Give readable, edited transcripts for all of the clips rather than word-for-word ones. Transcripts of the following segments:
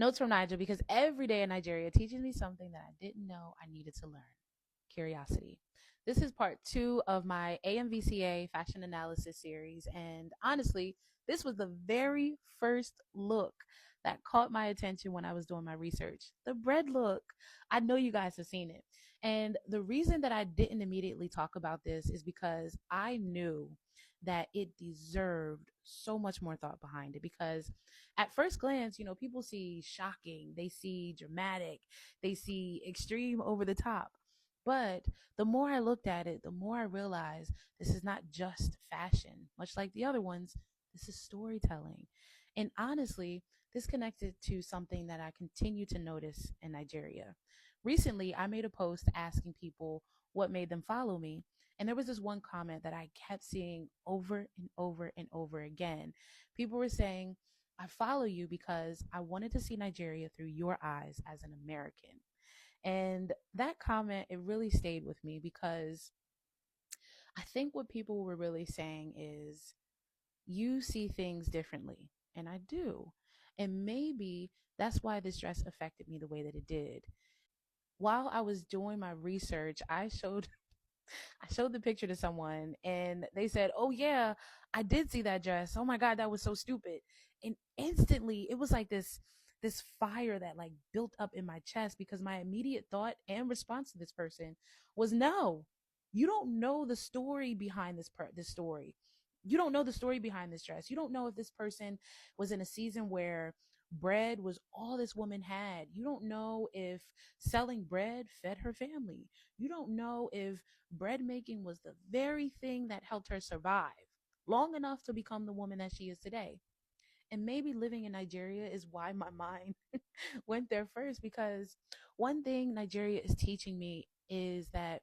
Notes from Naija, because every day in Nigeria teaches me something that I didn't know I needed to learn. Curiosity. This is part two of my AMVCA fashion analysis series. And honestly, this was the very first look that caught my attention when I was doing my research. The bread look. I know you guys have seen it. And the reason that I didn't immediately talk about this is because I knew that it deserved so much more thought behind it. Because at first glance, people see shocking, they see dramatic, they see extreme, over the top. But the more I looked at it, the more I realized this is not just fashion, much like the other ones, this is storytelling. And honestly, this connected to something that I continue to notice in Nigeria. Recently, I made a post asking people what made them follow me. And there was this one comment that I kept seeing over and over and over again. People were saying, I follow you because I wanted to see Nigeria through your eyes as an American. And that comment, it really stayed with me because I think what people were really saying is, you see things differently. And I do. And maybe that's why this dress affected me the way that it did. While I was doing my research, I showed the picture to someone and they said, "Oh yeah, I did see that dress. Oh my god, that was so stupid." And instantly, it was like this fire that like built up in my chest, because my immediate thought and response to this person was, "No. You don't know the story behind this story. You don't know the story behind this dress. You don't know if this person was in a season where bread was all this woman had. You don't know if selling bread fed her family. You don't know if bread making was the very thing that helped her survive long enough to become the woman that she is today." And maybe living in Nigeria is why my mind went there first, because one thing Nigeria is teaching me is that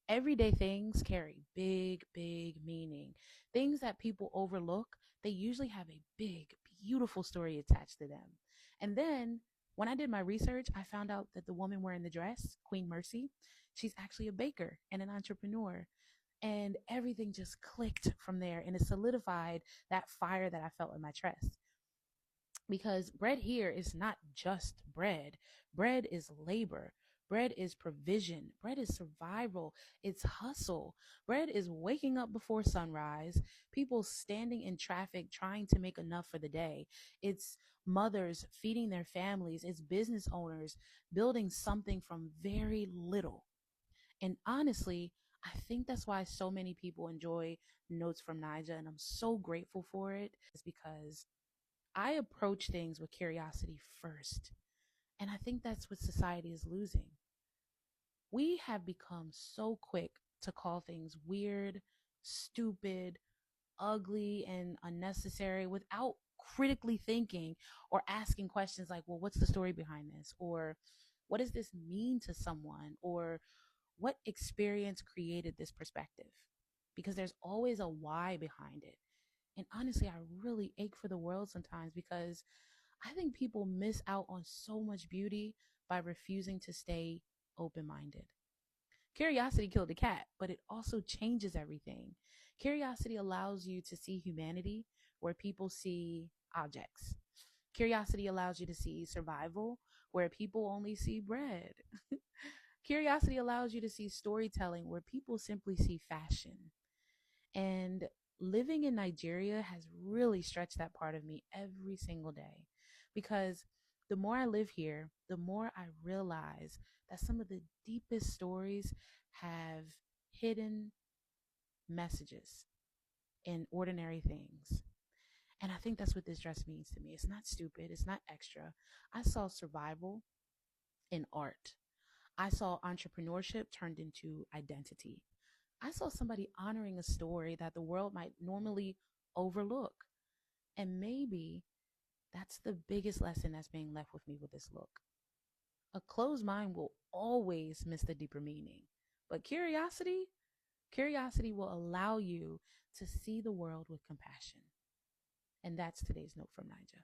everyday things carry big, big meaning. Things that people overlook, they usually have a big, beautiful story attached to them. And then when I did my research, I found out that the woman wearing the dress, Queen Mercy, she's actually a baker and an entrepreneur. And everything just clicked from there, and it solidified that fire that I felt in my chest. Because bread here is not just bread. Bread is labor. Bread is provision. Bread is survival. It's hustle. Bread is waking up before sunrise, people standing in traffic trying to make enough for the day. It's mothers feeding their families. It's business owners building something from very little. And honestly, I think that's why so many people enjoy Notes from Naija, and I'm so grateful for it, is because I approach things with curiosity first. And I think that's what society is losing. We have become so quick to call things weird, stupid, ugly, and unnecessary without critically thinking or asking questions like, well, what's the story behind this? Or what does this mean to someone? Or what experience created this perspective? Because there's always a why behind it. And honestly, I really ache for the world sometimes, because I think people miss out on so much beauty by refusing to stay open minded. Curiosity killed the cat, but it also changes everything. Curiosity allows you to see humanity where people see objects. Curiosity allows you to see survival where people only see bread. Curiosity allows you to see storytelling where people simply see fashion. And living in Nigeria has really stretched that part of me every single day, because the more I live here, the more I realize that some of the deepest stories have hidden messages in ordinary things. And I think that's what this dress means to me. It's not stupid, it's not extra. I saw survival in art. I saw entrepreneurship turned into identity. I saw somebody honoring a story that the world might normally overlook. And maybe that's the biggest lesson that's being left with me with this look. A closed mind will always miss the deeper meaning. But curiosity will allow you to see the world with compassion. And that's today's note from Naija.